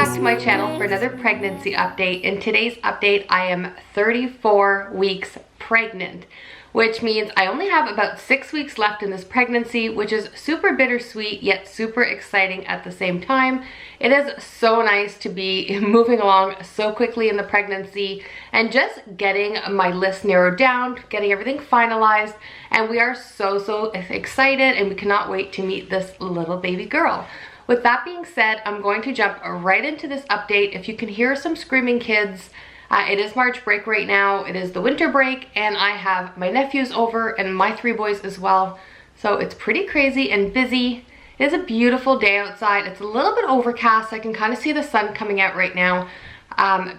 back to my channel for another pregnancy update. In today's update, I am 34 weeks pregnant, which means I only have about 6 weeks left in this pregnancy, which is super bittersweet yet super exciting at the same time. It is so nice to be moving along so quickly in the pregnancy and just getting my list narrowed down, getting everything finalized, and we are so excited and we cannot wait to meet this little baby girl. With that being said, I'm going to jump right into this update. If you can hear some screaming kids, it is March break right now. It is the winter break and I have my nephews over and my 3 boys as well. So it's pretty crazy and busy. It is a beautiful day outside. It's a little bit overcast. I can kind of see the sun coming out right now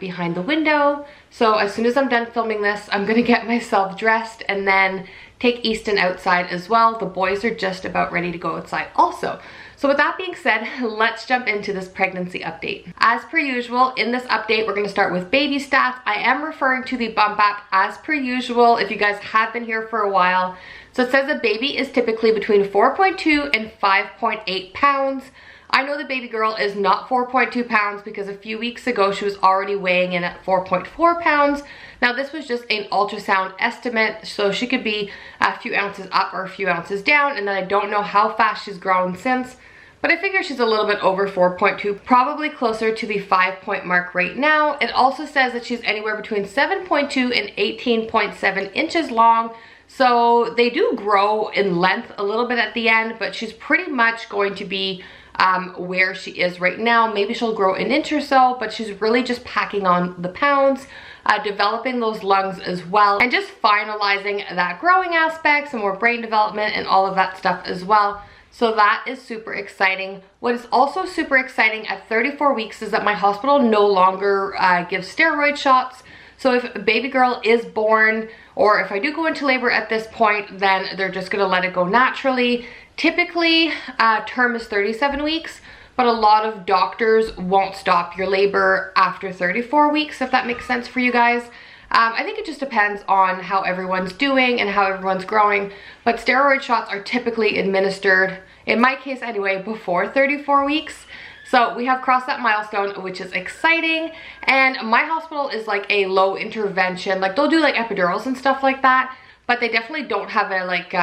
behind the window. So as soon as I'm done filming this, I'm gonna get myself dressed and then take Easton outside as well. The boys are just about ready to go outside also. So with that being said, let's jump into this pregnancy update. As per usual, in this update, we're gonna start with baby stats. I am referring to the bump app as per usual if you guys have been here for a while. So it says a baby is typically between 4.2 and 5.8 pounds. I know the baby girl is not 4.2 pounds because a few weeks ago she was already weighing in at 4.4 pounds. Now this was just an ultrasound estimate, so she could be a few ounces up or a few ounces down, and then I don't know how fast she's grown since, but I figure she's a little bit over 4.2, probably closer to the 5-point mark right now. It also says that she's anywhere between 7.2 and 18.7 inches long. So they do grow in length a little bit at the end, but she's pretty much going to be where she is right now. Maybe she'll grow an inch or so, but she's really just packing on the pounds, developing those lungs as well, and just finalizing that growing aspect, some more brain development and all of that stuff as well. So that is super exciting. What is also super exciting at 34 weeks is that my hospital no longer gives steroid shots. So if a baby girl is born, or if I do go into labor at this point, then they're just gonna let it go naturally. Typically, term is 37 weeks, but a lot of doctors won't stop your labor after 34 weeks, if that makes sense for you guys. I think it just depends on how everyone's doing and how everyone's growing, but steroid shots are typically administered, in my case anyway, before 34 weeks. So we have crossed that milestone, which is exciting. And my hospital is like a low intervention, like they'll do like epidurals and stuff like that, but they definitely don't have a like,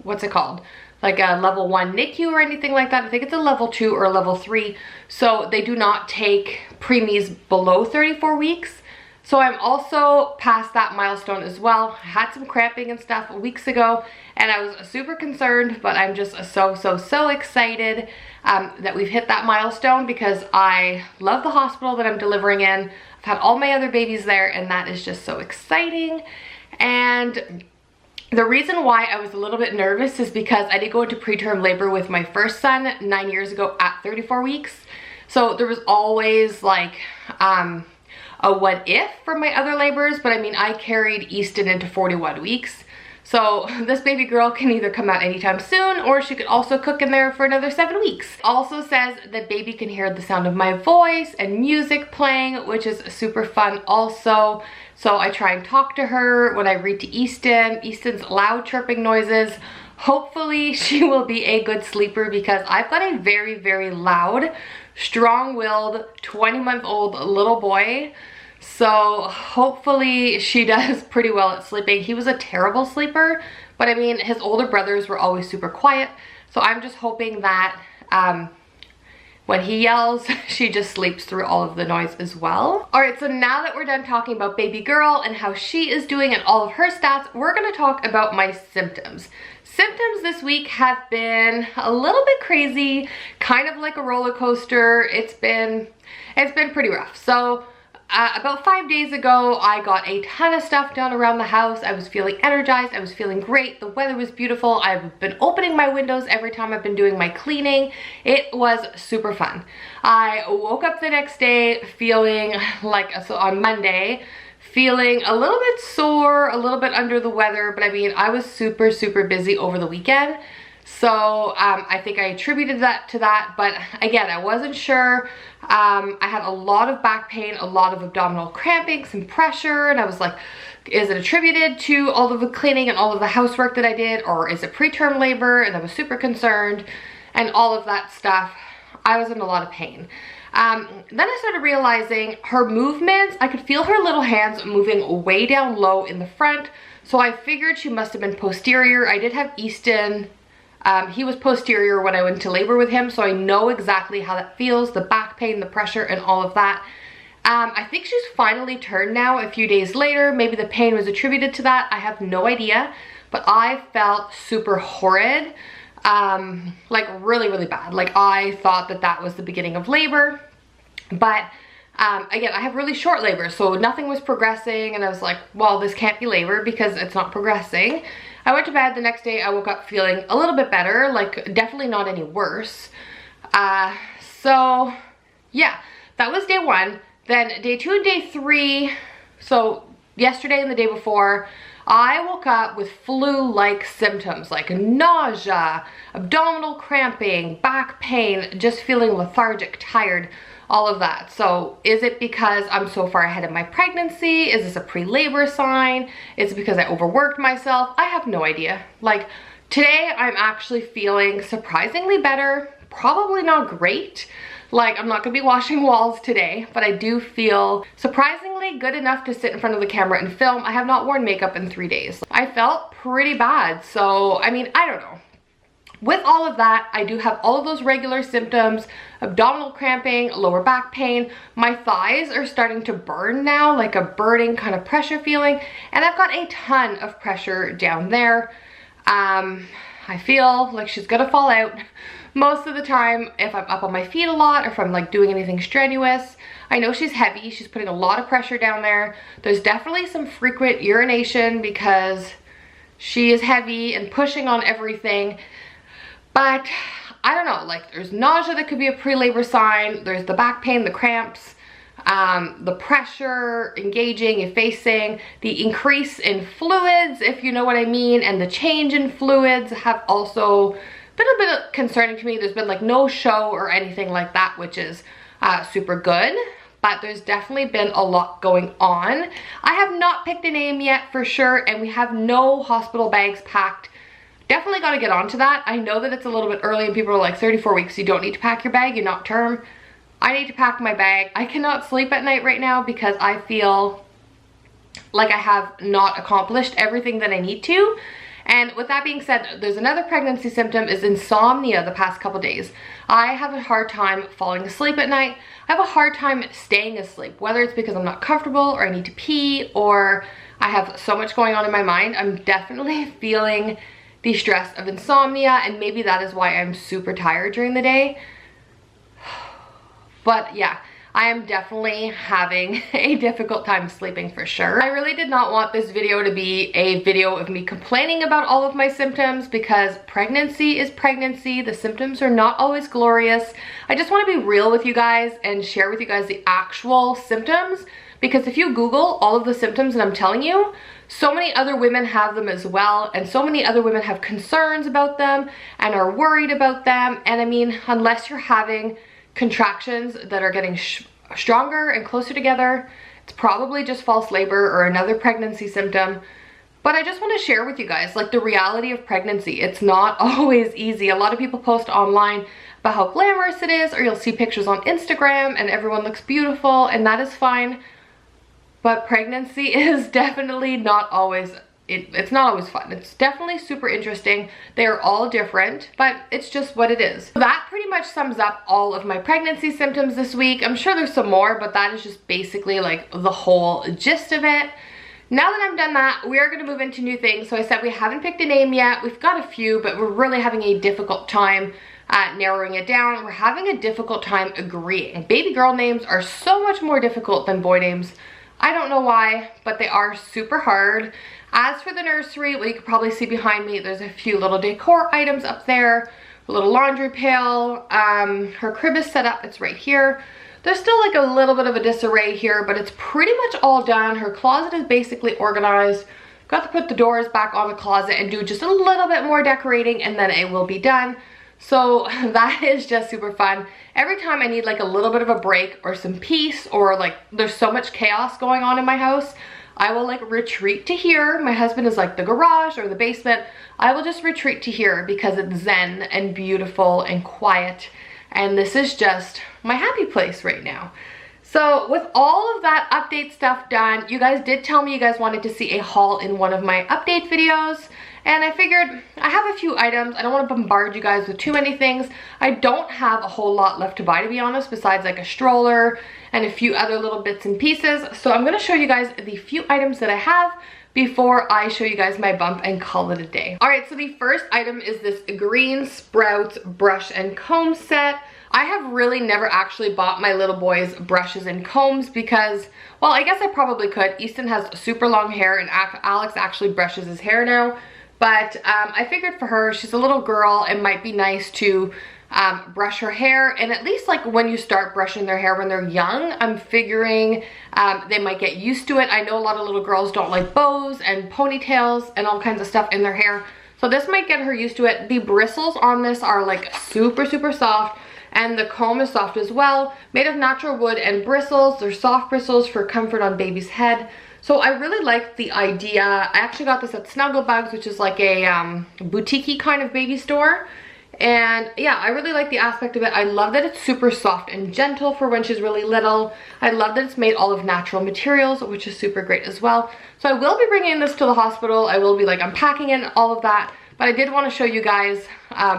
what's it called? Like a level 1 NICU or anything like that. I think it's a level 2 or a level 3. So they do not take preemies below 34 weeks. So I'm also past that milestone as well. I had some cramping and stuff weeks ago and I was super concerned, but I'm just so excited that we've hit that milestone because I love the hospital that I'm delivering in. I've had all my other babies there and that is just so exciting. And the reason why I was a little bit nervous is because I did go into preterm labor with my first son 9 years ago at 34 weeks. So there was always like, a what if for my other labors, but I mean, I carried Easton into 41 weeks. So this baby girl can either come out anytime soon or she could also cook in there for another 7 weeks. Also says that baby can hear the sound of my voice and music playing, which is super fun also. So I try and talk to her when I read to Easton. Easton's loud chirping noises. Hopefully she will be a good sleeper because I've got a very loud, strong-willed 20-month-old little boy. So hopefully she does pretty well at sleeping. He was a terrible sleeper, but I mean, his older brothers were always super quiet. So I'm just hoping that when he yells, she just sleeps through all of the noise as well. All right, so now that we're done talking about baby girl and how she is doing and all of her stats, we're gonna talk about my symptoms. Symptoms this week have been a little bit crazy, kind of like a roller coaster. It's been pretty rough. So about 5 days ago, I got a ton of stuff done around the house. I was feeling energized. I was feeling great. The weather was beautiful. I've been opening my windows every time I've been doing my cleaning. It was super fun. I woke up the next day feeling like, so on Monday, feeling a little bit sore, a little bit under the weather, but I mean, I was super busy over the weekend. So I think I attributed that to that, but again, I wasn't sure. I had a lot of back pain, a lot of abdominal cramping, some pressure, and I was like, is it attributed to all of the cleaning and all of the housework that I did, or is it preterm labor? And I was super concerned and all of that stuff. I was in a lot of pain. Then I started realizing her movements, I could feel her little hands moving way down low in the front. So I figured she must have been posterior. I did have Easton. He was posterior when I went to labor with him, so I know exactly how that feels, the back pain, the pressure, and all of that. I think she's finally turned now a few days later. Maybe the pain was attributed to that. I have no idea, but I felt super horrid, like really, really bad. Like I thought that that was the beginning of labor, but again, I have really short labor, so nothing was progressing, and I was like, well, this can't be labor because it's not progressing. I went to bed. The next day I woke up feeling a little bit better, like definitely not any worse. So yeah, that was day 1. Then day 2 and day 3, so yesterday and the day before, I woke up with flu-like symptoms like nausea, abdominal cramping, back pain, just feeling lethargic, tired, all of that. So is it because I'm so far ahead of my pregnancy? Is this a pre-labor sign? Is it because I overworked myself? I have no idea. Like today I'm actually feeling surprisingly better, probably not great. Like I'm not gonna be washing walls today, but I do feel surprisingly good enough to sit in front of the camera and film. I have not worn makeup in 3 days. I felt pretty bad, so I mean, I don't know. With all of that, I do have all of those regular symptoms, abdominal cramping, lower back pain. My thighs are starting to burn now, like a burning kind of pressure feeling, and I've got a ton of pressure down there. I feel like she's gonna fall out most of the time if I'm up on my feet a lot or if I'm like doing anything strenuous. I know she's heavy, she's putting a lot of pressure down there. There's definitely some frequent urination because she is heavy and pushing on everything. But I don't know, like there's nausea that could be a pre-labor sign. There's the back pain, the cramps, the pressure, engaging, effacing, the increase in fluids, if you know what I mean, and the change in fluids have also been a bit concerning to me. There's been like no show or anything like that, which is super good, but there's definitely been a lot going on. I have not picked a name yet for sure, and we have no hospital bags packed. Definitely got to get onto that. I know that it's a little bit early and people are like 34 weeks, you don't need to pack your bag, you're not term. I need to pack my bag. I cannot sleep at night right now because I feel like I have not accomplished everything that I need to. And with that being said, there's another pregnancy symptom is insomnia the past couple days. I have a hard time falling asleep at night. I have a hard time staying asleep, whether it's because I'm not comfortable or I need to pee or I have so much going on in my mind. I'm definitely feeling the stress of insomnia, and maybe that is why I'm super tired during the day. But yeah, I am definitely having a difficult time sleeping for sure. I really did not want this video to be a video of me complaining about all of my symptoms because pregnancy is pregnancy. The symptoms are not always glorious. I just want to be real with you guys and share with you guys the actual symptoms, because if you Google all of the symptoms that I'm telling you, so many other women have them as well, and so many other women have concerns about them and are worried about them. And I mean, unless you're having contractions that are getting stronger and closer together, it's probably just false labor or another pregnancy symptom. But I just want to share with you guys like the reality of pregnancy. It's not always easy. A lot of people post online about how glamorous it is, or you'll see pictures on Instagram and everyone looks beautiful, and that is fine. But pregnancy is definitely not always, it's not always fun. It's definitely super interesting. They are all different, but it's just what it is. That pretty much sums up all of my pregnancy symptoms this week. I'm sure there's some more, but that is just basically like the whole gist of it. Now that I've done that, we are going to move into new things. So I said we haven't picked a name yet. We've got a few, but we're really having a difficult time narrowing it down. We're having a difficult time agreeing. Baby girl names are so much more difficult than boy names. I don't know why, but they are super hard. As for the nursery, well, you can probably see behind me, there's a few little decor items up there, a little laundry pail. Her crib is set up, it's right here. There's still like a little bit of a disarray here, but it's pretty much all done. Her closet is basically organized. Got to put the doors back on the closet and do just a little bit more decorating, and then it will be done. So that is just super fun. Every time I need like a little bit of a break or some peace, or like there's so much chaos going on in my house, I will like retreat to here. My husband is like the garage or the basement. I will just retreat to here because it's zen and beautiful and quiet. and this is just my happy place right now. So with all of that update stuff done, you guys did tell me you guys wanted to see a haul in one of my update videos, and I figured I have a few items. I don't want to bombard you guys with too many things. I don't have a whole lot left to buy, to be honest, besides like a stroller and a few other little bits and pieces. So I'm going to show you guys the few items that I have before I show you guys my bump and call it a day. Alright, so the first item is this Green Sprouts brush and comb set. I have really never actually bought my little boys brushes and combs because, well, I guess I probably could. Easton has super long hair and Alex actually brushes his hair now. But I figured for her, she's a little girl, it might be nice to brush her hair, and at least like when you start brushing their hair when they're young, I'm figuring they might get used to it. I know a lot of little girls don't like bows and ponytails and all kinds of stuff in their hair, so this might get her used to it. The bristles on this are like super soft, and the comb is soft as well, made of natural wood and bristles. They're soft bristles for comfort on baby's head. So I really like the idea. I actually got this at Snugglebugs, which is like a boutique-y kind of baby store. And yeah, I really like the aspect of it. I love that it's super soft and gentle for when she's really little. I love that it's made all of natural materials, which is super great as well. So I will be bringing this to the hospital. I will be like unpacking it and all of that. But I did want to show you guys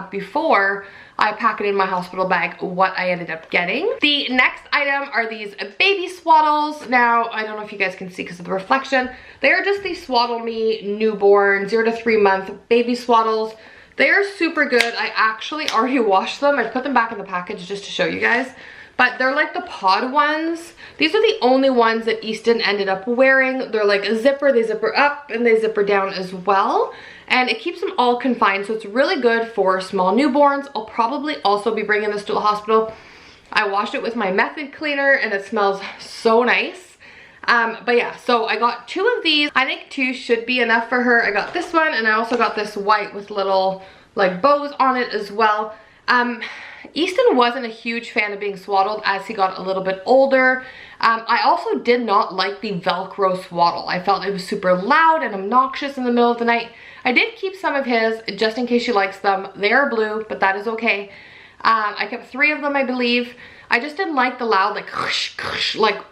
before I pack it in my hospital bag what I ended up getting. The next item are these baby swaddles. Now, I don't know if you guys can see because of the reflection. They are just these Swaddle Me newborn 0 to 3 month baby swaddles. They are super good. I actually already washed them. I put them back in the package just to show you guys. But they're like the pod ones. These are the only ones that Easton ended up wearing. They're like a zipper. They zipper up and they zipper down as well. And it keeps them all confined, so it's really good for small newborns. I'll probably also be bringing this to the hospital. I washed it with my method cleaner and it smells so nice. But yeah, so I got 2 of these. I think 2 should be enough for her. I got this one, and I also got this white with little like bows on it as well. Easton wasn't a huge fan of being swaddled as he got a little bit older. I also did not like the Velcro swaddle. I felt it was super loud and obnoxious in the middle of the night. I did keep some of his just in case she likes them. They are blue, but that is okay. I kept 3 of them, I believe. I just didn't like the loud like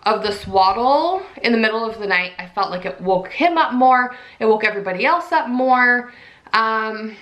of the swaddle in the middle of the night. I felt like it woke him up more. It woke everybody else up more. I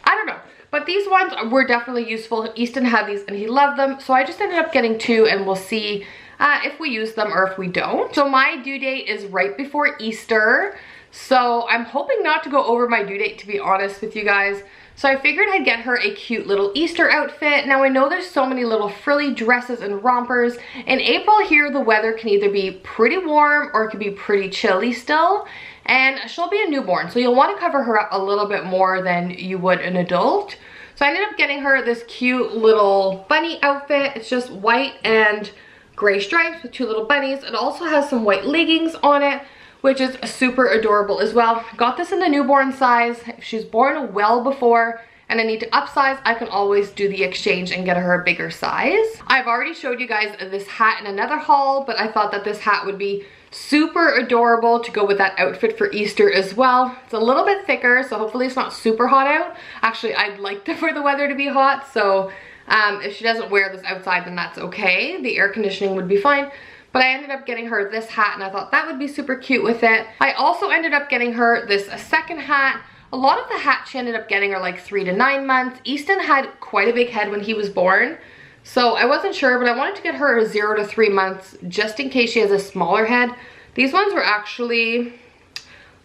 don't know. But these ones were definitely useful. Easton had these and he loved them. So I just ended up getting 2, and we'll see if we use them or if we don't. So my due date is right before Easter. So I'm hoping not to go over my due date, to be honest with you guys. So I figured I'd get her a cute little Easter outfit. Now I know there's so many little frilly dresses and rompers. In April here, the weather can either be pretty warm or it can be pretty chilly still. And she'll be a newborn, so you'll want to cover her up a little bit more than you would an adult. So I ended up getting her this cute little bunny outfit. It's just white and gray stripes with 2 little bunnies. It also has some white leggings on it, which is super adorable as well. Got this in the newborn size. If she's born well before and I need to upsize, I can always do the exchange and get her a bigger size. I've already showed you guys this hat in another haul, but I thought that this hat would be super adorable to go with that outfit for Easter as well. It's a little bit thicker, so hopefully it's not super hot out. Actually, I'd like for the weather to be hot, so if she doesn't wear this outside, then that's okay. The air conditioning would be fine. But I ended up getting her this hat, and I thought that would be super cute with it. I also ended up getting her this second hat. A lot of the hats she ended up getting are like 3 to 9 months. Easton had quite a big head when he was born, so I wasn't sure, but I wanted to get her a 0 to 3 months just in case she has a smaller head. These ones were actually a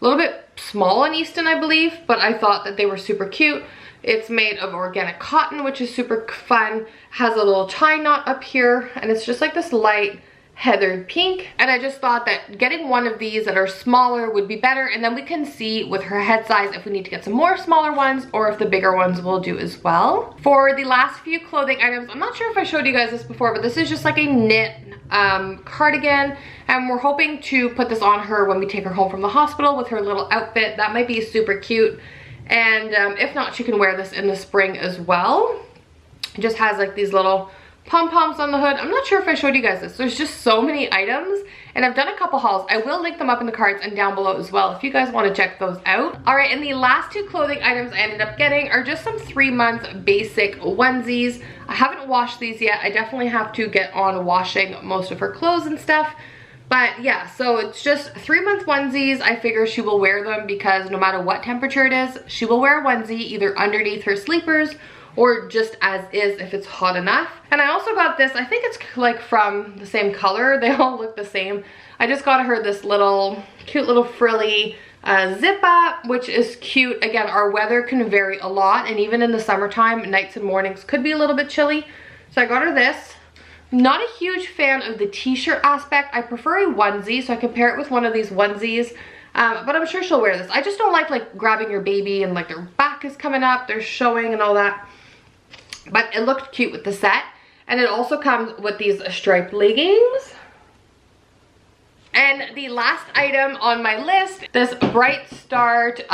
little bit small on Easton, I believe, but I thought that they were super cute. It's made of organic cotton, which is super fun. Has a little tie knot up here, and it's just like this light heathered pink, and I just thought that getting one of these that are smaller would be better, and then we can see with her head size if we need to get some more smaller ones or if the bigger ones will do as well. For the last few clothing items, I'm not sure if I showed you guys this before, but this is just like a knit cardigan, and we're hoping to put this on her when we take her home from the hospital with her little outfit. That might be super cute, and if not, she can wear this in the spring as well. It just has like these little pom-poms on the hood. I'm not sure if I showed you guys this. There's just so many items, and I've done a couple hauls. I will link them up in the cards and down below as well if you guys want to check those out. All right, and the last two clothing items I ended up getting are just some 3-month basic onesies. I haven't washed these yet. I definitely have to get on washing most of her clothes and stuff. But yeah, so it's just 3-month onesies. I figure she will wear them because no matter what temperature it is, she will wear a onesie either underneath her sleepers or just as is if it's hot enough. And I also got this, I think it's like from the same color. They all look the same. I just got her this little cute little frilly zip up, which is cute. Again, our weather can vary a lot, and even in the summertime, nights and mornings could be a little bit chilly. So I got her this. Not a huge fan of the t-shirt aspect. I prefer a onesie, so I can pair it with one of these onesies. But I'm sure she'll wear this. I just don't like grabbing your baby and like their back is coming up, they're showing and all that. But it looked cute with the set. And it also comes with these striped leggings. And the last item on my list, this Bright Start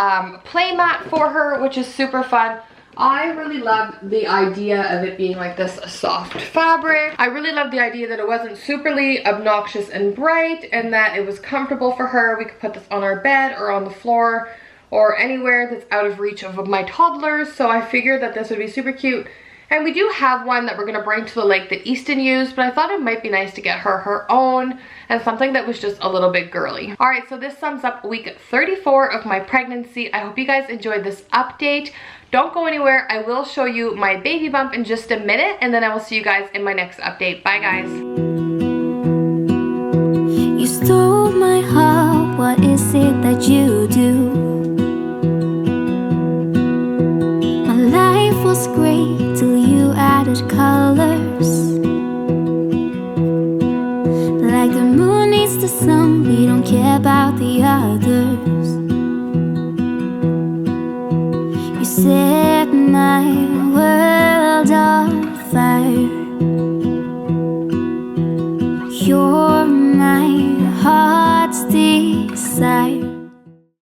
play mat for her, which is super fun. I really love the idea of it being like this soft fabric. I really love the idea that it wasn't superly obnoxious and bright, and that it was comfortable for her. We could put this on our bed or on the floor or anywhere that's out of reach of my toddlers. So I figured that this would be super cute. And we do have one that we're gonna bring to the lake that Easton used, but I thought it might be nice to get her own and something that was just a little bit girly. All right, so this sums up week 34 of my pregnancy. I hope you guys enjoyed this update. Don't go anywhere. I will show you my baby bump in just a minute, and then I will see you guys in my next update. Bye, guys. You stole my heart, what is it that you do? My life was great till you added colors. Like the moon needs the sun, we don't care about the others. You set my world on fire. You're